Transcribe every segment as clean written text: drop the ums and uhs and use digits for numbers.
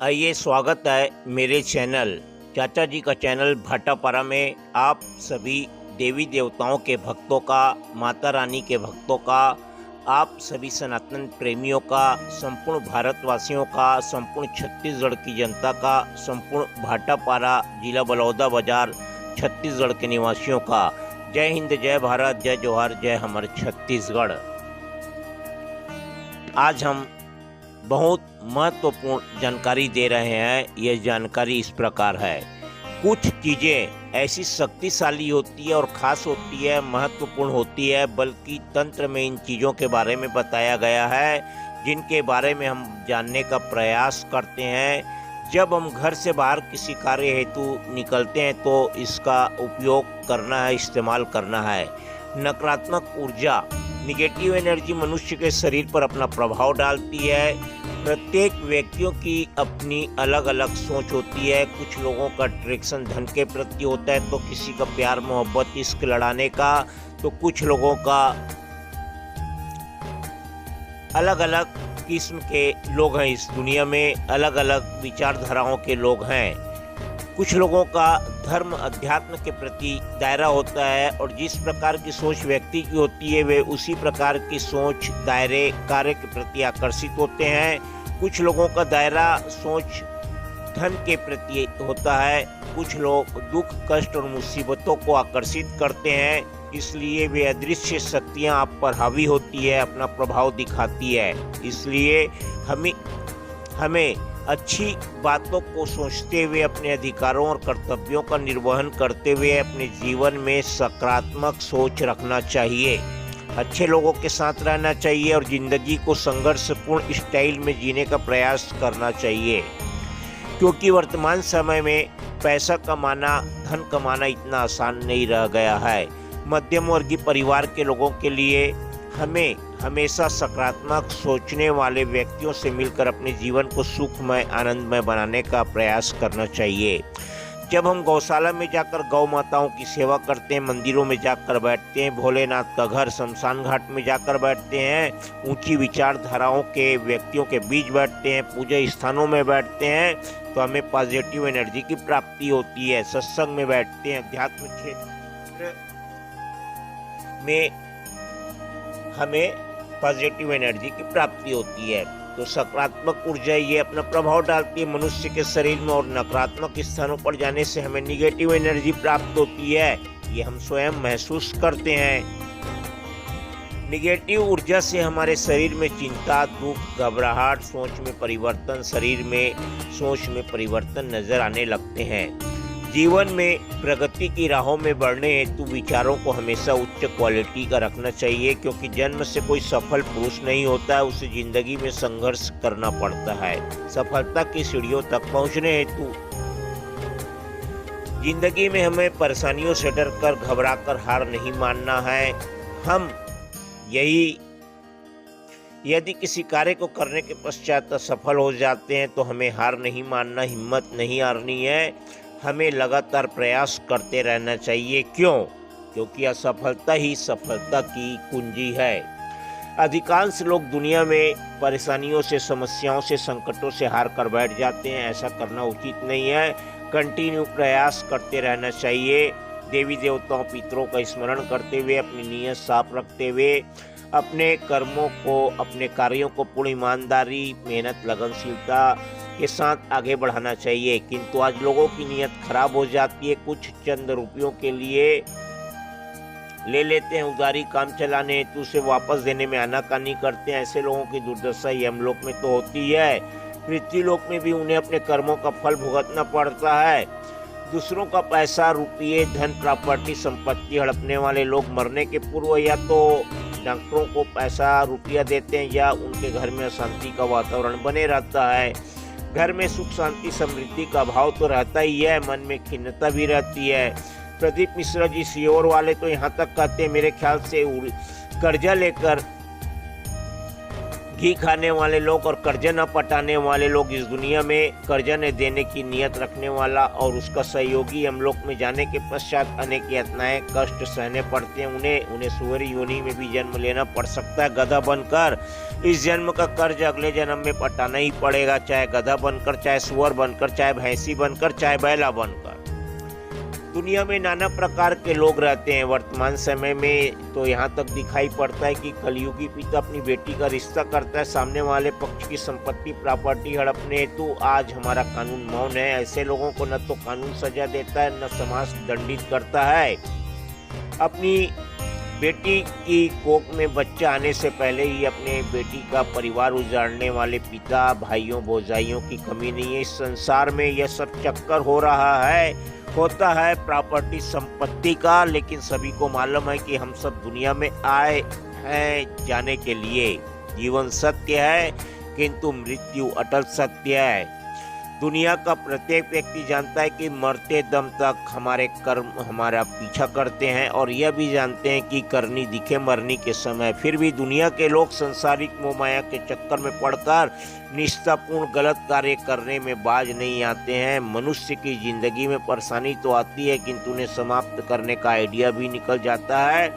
आइए स्वागत है मेरे चैनल चाचा जी का चैनल भाटापारा में आप सभी देवी देवताओं के भक्तों का, माता रानी के भक्तों का, आप सभी सनातन प्रेमियों का, संपूर्ण भारतवासियों का, संपूर्ण छत्तीसगढ़ की जनता का, संपूर्ण भाटापारा जिला बलौदा बाजार छत्तीसगढ़ के निवासियों का जय हिंद, जय भारत, जय जोहार, जय हमारे छत्तीसगढ़। आज हम बहुत महत्वपूर्ण जानकारी दे रहे हैं। यह जानकारी इस प्रकार है। कुछ चीज़ें ऐसी शक्तिशाली होती है और ख़ास होती है, महत्वपूर्ण होती है, बल्कि तंत्र में इन चीज़ों के बारे में बताया गया है जिनके बारे में हम जानने का प्रयास करते हैं। जब हम घर से बाहर किसी कार्य हेतु निकलते हैं तो इसका उपयोग करना है, इस्तेमाल करना है। नकारात्मक ऊर्जा, निगेटिव एनर्जी मनुष्य के शरीर पर अपना प्रभाव डालती है। प्रत्येक व्यक्तियों की अपनी अलग अलग सोच होती है। कुछ लोगों का अट्रैक्शन धन के प्रति होता है, तो किसी का प्यार मोहब्बत इश्क लड़ाने का, तो कुछ लोगों का अलग अलग किस्म के लोग हैं। इस दुनिया में अलग अलग विचारधाराओं के लोग हैं। कुछ लोगों का धर्म अध्यात्म के प्रति दायरा होता है, और जिस प्रकार की सोच व्यक्ति की होती है वे उसी प्रकार की सोच दायरे कार्य के प्रति आकर्षित होते हैं। कुछ लोगों का दायरा सोच धन के प्रति होता है। कुछ लोग दुख, कष्ट और मुसीबतों को आकर्षित करते हैं, इसलिए वे अदृश्य शक्तियां आप पर हावी होती है, अपना प्रभाव दिखाती है। इसलिए हमें अच्छी बातों को सोचते हुए अपने अधिकारों और कर्तव्यों का निर्वहन करते हुए अपने जीवन में सकारात्मक सोच रखना चाहिए। अच्छे लोगों के साथ रहना चाहिए और जिंदगी को संघर्षपूर्ण स्टाइल में जीने का प्रयास करना चाहिए, क्योंकि वर्तमान समय में पैसा कमाना, धन कमाना इतना आसान नहीं रह गया है। मध्यम वर्गीय परिवार के लोगों के लिए हमें हमेशा सकारात्मक सोचने वाले व्यक्तियों से मिलकर अपने जीवन को सुखमय, आनंदमय बनाने का प्रयास करना चाहिए। जब हम गौशाला में जाकर गौ माताओं की सेवा करते हैं, मंदिरों में जाकर बैठते हैं, भोलेनाथ का घर शमशान घाट में जाकर बैठते हैं, ऊंची विचारधाराओं के व्यक्तियों के बीच बैठते हैं, पूजा स्थानों में बैठते हैं, तो हमें पॉजिटिव एनर्जी की प्राप्ति होती है। सत्संग में बैठते हैं, अध्यात्म क्षेत्र में हमें पॉजिटिव एनर्जी की प्राप्ति होती है। तो सकारात्मक ऊर्जा ये अपना प्रभाव डालती है मनुष्य के शरीर में, और नकारात्मक स्थानों पर जाने से हमें निगेटिव एनर्जी प्राप्त होती है। ये हम स्वयं महसूस करते हैं। निगेटिव ऊर्जा से हमारे शरीर में चिंता, दुख, घबराहट, सोच में परिवर्तन, शरीर में सोच में परिवर्तन नजर आने लगते हैं। जीवन में प्रगति की राहों में बढ़ने हेतु विचारों को हमेशा उच्च क्वालिटी का रखना चाहिए, क्योंकि जन्म से कोई सफल पुरुष नहीं होता है, उसे जिंदगी में संघर्ष करना पड़ता है। सफलता की सीढ़ियों तक पहुंचने हेतु जिंदगी में हमें परेशानियों से डरकर, घबराकर हार नहीं मानना है। हम यदि किसी कार्य को करने के पश्चात असफल हो जाते हैं तो हमें हार नहीं मानना, हिम्मत नहीं हारनी है। हमें लगातार प्रयास करते रहना चाहिए। क्यों? क्योंकि असफलता ही सफलता की कुंजी है। अधिकांश लोग दुनिया में परेशानियों से, समस्याओं से, संकटों से हार कर बैठ जाते हैं। ऐसा करना उचित नहीं है। कंटिन्यू प्रयास करते रहना चाहिए। देवी देवताओं, पितरों का स्मरण करते हुए, अपनी नीयत साफ रखते हुए, अपने कर्मों को, अपने कार्यों को पूर्ण ईमानदारी, मेहनत, लगनशीलता के साथ आगे बढ़ाना चाहिए। किंतु आज लोगों की नीयत खराब हो जाती है। कुछ चंद रुपयों के लिए ले लेते हैं उधारी, काम चलाने हेतु उसे वापस देने में आनाकानी करते हैं। ऐसे लोगों की दुर्दशा यमलोक में तो होती है, पृथ्वीलोक में भी उन्हें अपने कर्मों का फल भुगतना पड़ता है। दूसरों का पैसा, रुपये, धन, प्रॉपर्टी, संपत्ति हड़पने वाले लोग मरने के पूर्व या तो डॉक्टरों को पैसा, रुपया देते हैं, या उनके घर में अशांति का वातावरण बने रहता है। घर में सुख, शांति, समृद्धि का भाव तो रहता ही है, मन में खिन्नता भी रहती है। प्रदीप मिश्रा जी सीओर वाले तो यहाँ तक कहते हैं, मेरे ख्याल से कर्जा लेकर घी खाने वाले लोग और कर्जा न पटाने वाले लोग इस दुनिया में कर्जा न देने की नियत रखने वाला और उसका सहयोगी यमलोक में जाने के पश्चात अनेक यातनाएं कष्ट सहने पड़ते हैं। उन्हें सूअर योनि में भी जन्म लेना पड़ सकता है गधा बनकर। इस जन्म का कर्ज अगले जन्म में पटाना ही पड़ेगा, चाहे गधा बनकर, चाहे सूअर बनकर, चाहे भैंसी बनकर, चाहे बैला बनकर। दुनिया में नाना प्रकार के लोग रहते हैं। वर्तमान समय में तो यहाँ तक दिखाई पड़ता है कि कलयुगी पिता अपनी बेटी का रिश्ता करता है सामने वाले पक्ष की संपत्ति प्रॉपर्टी हड़पने हेतु। आज हमारा कानून मौन है। ऐसे लोगों को न तो कानून सजा देता है, न समाज दंडित करता है। अपनी बेटी की कोख में बच्चा आने से पहले ही अपने बेटी का परिवार उजाड़ने वाले पिता भाइयों भौजाइयों की कमी नहीं है। इस संसार में यह सब चक्कर होता है प्रॉपर्टी संपत्ति का, लेकिन सभी को मालूम है कि हम सब दुनिया में आए हैं जाने के लिए। जीवन सत्य है किंतु मृत्यु अटल सत्य है। दुनिया का प्रत्येक व्यक्ति जानता है कि मरते दम तक हमारे कर्म हमारा पीछा करते हैं और यह भी जानते हैं कि करनी दिखे मरनी के समय। फिर भी दुनिया के लोग संसारिक मोह माया के चक्कर में पड़कर निष्ठापूर्ण गलत कार्य करने में बाज नहीं आते हैं। मनुष्य की जिंदगी में परेशानी तो आती है किंतु उन्हें समाप्त करने का आइडिया भी निकल जाता है।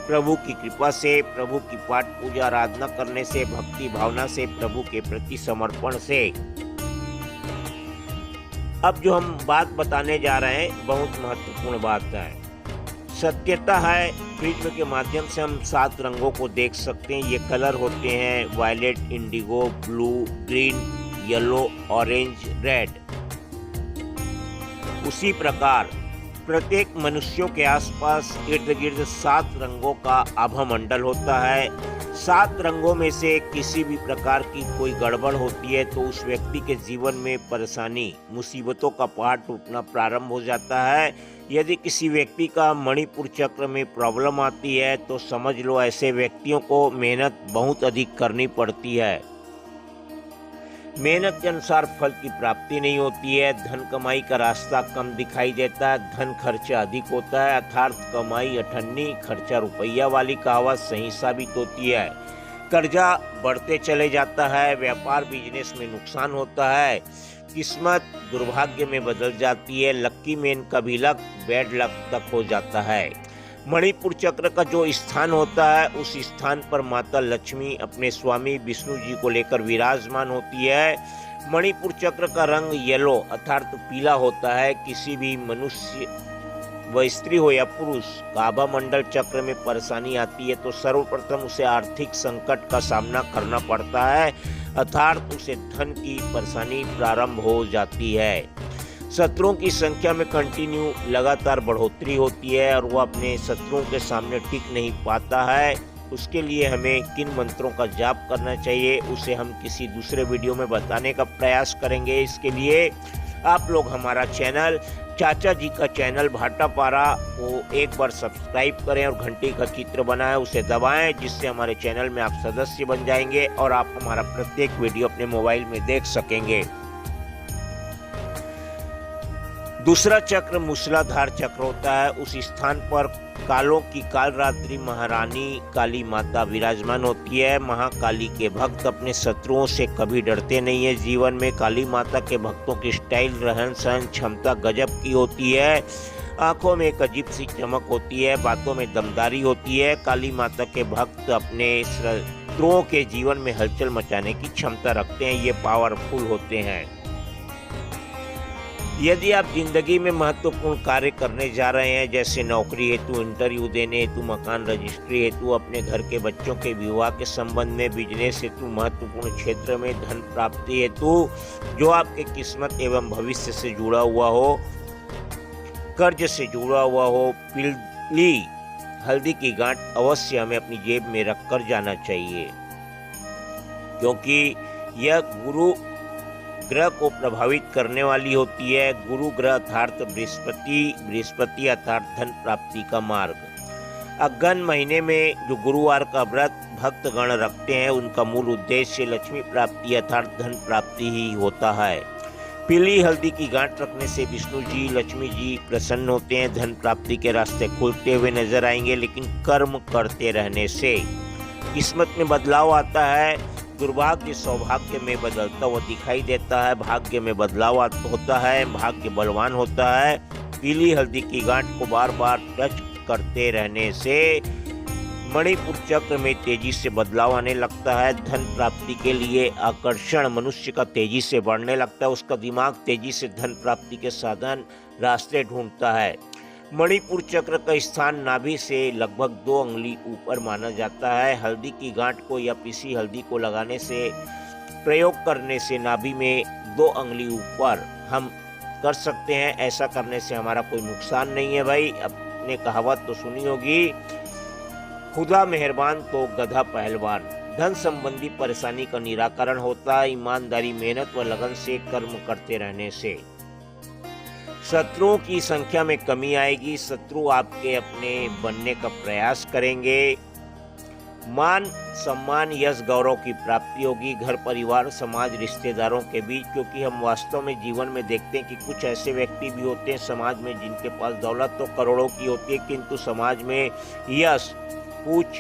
प्रभु की कृपा से, प्रभु की पाठ पूजा आराधना करने से, भक्ति भावना से, प्रभु के प्रति समर्पण से। अब जो हम बात बताने जा रहे हैं बहुत महत्वपूर्ण बात है। सत्यता है प्रिज्म के माध्यम से हम 7 रंगों को देख सकते हैं। ये कलर होते हैं violet, indigo, blue, green, yellow, orange, red. उसी प्रकार प्रत्येक मनुष्यों के आसपास इर्द गिर्द 7 रंगों का आभा मंडल होता है। 7 रंगों में से किसी भी प्रकार की कोई गड़बड़ होती है तो उस व्यक्ति के जीवन में परेशानी मुसीबतों का पहाड़ टूटना प्रारंभ हो जाता है। यदि किसी व्यक्ति का मणिपुर चक्र में प्रॉब्लम आती है तो समझ लो ऐसे व्यक्तियों को मेहनत बहुत अधिक करनी पड़ती है। मेहनत के अनुसार फल की प्राप्ति नहीं होती है। धन कमाई का रास्ता कम दिखाई देता है, धन खर्चा अधिक होता है। अर्थात कमाई अठन्नी, खर्चा रुपया वाली कहावत सही साबित होती है। कर्जा बढ़ते चले जाता है, व्यापार बिजनेस में नुकसान होता है, किस्मत दुर्भाग्य में बदल जाती है। लक्की मैन का भी लक बैड लक तक हो जाता है। मणिपुर चक्र का जो स्थान होता है उस स्थान पर माता लक्ष्मी अपने स्वामी विष्णु जी को लेकर विराजमान होती है। मणिपुर चक्र का रंग येलो अर्थात पीला होता है। किसी भी मनुष्य व स्त्री हो या पुरुष का आभा मंडल चक्र में परेशानी आती है तो सर्वप्रथम उसे आर्थिक संकट का सामना करना पड़ता है, अर्थात उसे धन की परेशानी प्रारंभ हो जाती है। शत्रुओं की संख्या में कंटिन्यू लगातार बढ़ोतरी होती है और वह अपने शत्रुओं के सामने टिक नहीं पाता है। उसके लिए हमें किन मंत्रों का जाप करना चाहिए उसे हम किसी दूसरे वीडियो में बताने का प्रयास करेंगे। इसके लिए आप लोग हमारा चैनल चाचा जी का चैनल भाटापारा को एक बार सब्सक्राइब करें और घंटी का चित्र बनाएं, उसे दबाएं, जिससे हमारे चैनल में आप सदस्य बन जाएंगे और आप हमारा प्रत्येक वीडियो अपने मोबाइल में देख सकेंगे। दूसरा चक्र मूसलाधार चक्र होता है। उस स्थान पर कालों की कालरात्रि महारानी काली माता विराजमान होती है। महाकाली के भक्त अपने शत्रुओं से कभी डरते नहीं है। जीवन में काली माता के भक्तों की स्टाइल, रहन सहन, क्षमता गजब की होती है। आंखों में एक अजीब सी चमक होती है, बातों में दमदारी होती है। काली माता के भक्त अपने शत्रुओं के जीवन में हलचल मचाने की क्षमता रखते हैं। ये पावरफुल होते हैं। यदि आप जिंदगी में महत्वपूर्ण कार्य करने जा रहे हैं, जैसे नौकरी हेतु, इंटरव्यू देने हेतु, मकान रजिस्ट्री हेतु, अपने घर के बच्चों के विवाह के संबंध में, बिजनेस हेतु, महत्वपूर्ण क्षेत्र में धन प्राप्ति हेतु, जो आपके किस्मत एवं भविष्य से जुड़ा हुआ हो, कर्ज से जुड़ा हुआ हो, पीली हल्दी की गांठ अवश्य हमें अपनी जेब में रखकर जाना चाहिए, क्योंकि यह गुरु ग्रह को प्रभावित करने वाली होती है। गुरु ग्रह अर्थात बृहस्पति अर्थात धन प्राप्ति का मार्ग। अगन महीने में जो गुरुवार का व्रत भक्तगण रखते हैं उनका मूल उद्देश्य लक्ष्मी प्राप्ति अर्थात धन प्राप्ति ही होता है। पीली हल्दी की गांठ रखने से विष्णु जी लक्ष्मी जी प्रसन्न होते हैं। धन प्राप्ति के रास्ते खुलते हुए नजर आएंगे, लेकिन कर्म करते रहने से किस्मत में बदलाव आता है। दुर्भाग्य सौभाग्य में बदलता हुआ दिखाई देता है। भाग्य में बदलाव होता है, भाग्य बलवान होता है। पीली हल्दी की गांठ को बार बार टच करते रहने से मणिपुर चक्र में तेजी से बदलाव आने लगता है। धन प्राप्ति के लिए आकर्षण मनुष्य का तेजी से बढ़ने लगता है। उसका दिमाग तेजी से धन प्राप्ति के साधन रास्ते ढूंढता है। मणिपुर चक्र का स्थान नाभि से लगभग 2 अंगुली ऊपर माना जाता है। हल्दी की गांठ को या पीसी हल्दी को लगाने से, प्रयोग करने से नाभि में 2 अंगुली ऊपर हम कर सकते हैं। ऐसा करने से हमारा कोई नुकसान नहीं है भाई। अपने कहावत तो सुनी होगी, खुदा मेहरबान तो गधा पहलवान। धन संबंधी परेशानी का निराकरण होता है ईमानदारी, मेहनत व लगन से कर्म करते रहने से। शत्रुओं की संख्या में कमी आएगी। शत्रु आपके अपने बनने का प्रयास करेंगे। मान सम्मान यश गौरव की प्राप्ति होगी घर परिवार समाज रिश्तेदारों के बीच, क्योंकि हम वास्तव में जीवन में देखते हैं कि कुछ ऐसे व्यक्ति भी होते हैं समाज में जिनके पास दौलत तो करोड़ों की होती है, किंतु समाज में यश पूछ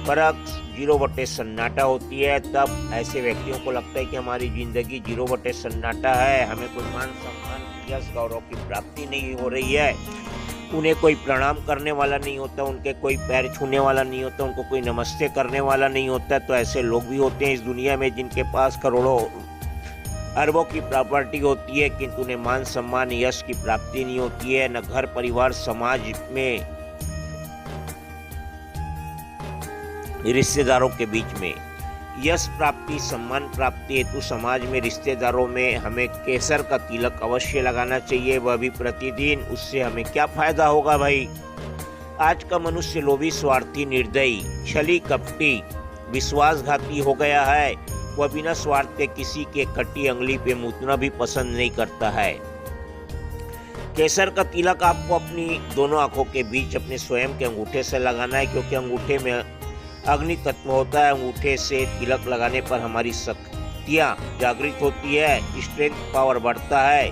परख 0 सन्नाटा होती है। तब ऐसे व्यक्तियों को लगता है कि हमारी जिंदगी 0 सन्नाटा है, हमें कोई मान सम्मान यश गौरव की प्राप्ति नहीं हो रही है। उन्हें कोई प्रणाम करने वाला नहीं होता, उनके कोई पैर छूने वाला नहीं होता, उनको कोई नमस्ते करने वाला नहीं होता। तो ऐसे लोग भी होते हैं इस दुनिया में जिनके पास करोड़ों अरबों की प्रॉपर्टी होती है, किंतु उन्हें मान सम्मान यश की प्राप्ति नहीं होती है। न घर परिवार समाज में रिश्तेदारों के बीच में यश प्राप्ति सम्मान प्राप्ति हेतु समाज में रिश्तेदारों में हमें केसर का तिलक अवश्य लगाना चाहिए, वह भी प्रतिदिन। उससे हमें क्या फायदा होगा भाई। आज का मनुष्य लोभी स्वार्थी निर्दयी छली कपटी विश्वासघाती हो गया है। वह बिना स्वार्थ के किसी के कटी अंगुली पे मूतना भी पसंद नहीं करता है। केसर का तिलक आपको अपनी दोनों आंखों के बीच अपने स्वयं के अंगूठे से लगाना है, क्योंकि अंगूठे में अग्नि तत्व होता है। अंगूठे से तिलक लगाने पर हमारी शक्तियाँ जागृत होती है, स्ट्रेंथ पावर बढ़ता है।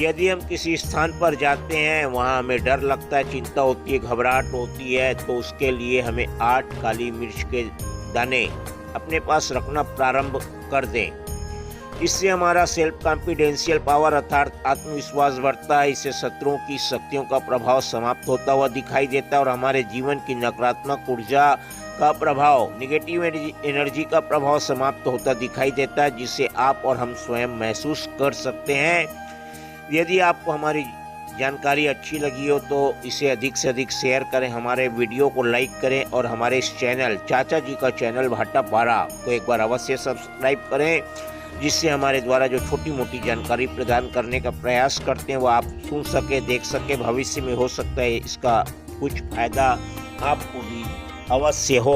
यदि हम किसी स्थान पर जाते हैं वहाँ हमें डर लगता है, चिंता होती है, घबराहट होती है, तो उसके लिए हमें 8 काली मिर्च के दाने अपने पास रखना प्रारंभ कर दें। इससे हमारा सेल्फ कॉन्फिडेंशियल पावर अर्थात आत्मविश्वास बढ़ता है। इससे शत्रुओं की शक्तियों का प्रभाव समाप्त होता हुआ दिखाई देता है और हमारे जीवन की नकारात्मक ऊर्जा का प्रभाव, नेगेटिव एनर्जी का प्रभाव समाप्त होता दिखाई देता है, जिसे आप और हम स्वयं महसूस कर सकते हैं। यदि आपको हमारी जानकारी अच्छी लगी हो तो इसे अधिक से अधिक शेयर करें, हमारे वीडियो को लाइक करें और हमारे इस चैनल चाचा जी का चैनल भाटा 12 को एक बार अवश्य सब्सक्राइब करें, जिससे हमारे द्वारा जो छोटी मोटी जानकारी प्रदान करने का प्रयास करते हैं वो आप सुन सके, देख सके। भविष्य में हो सकता है इसका कुछ फायदा आपको भी अवश्य हो।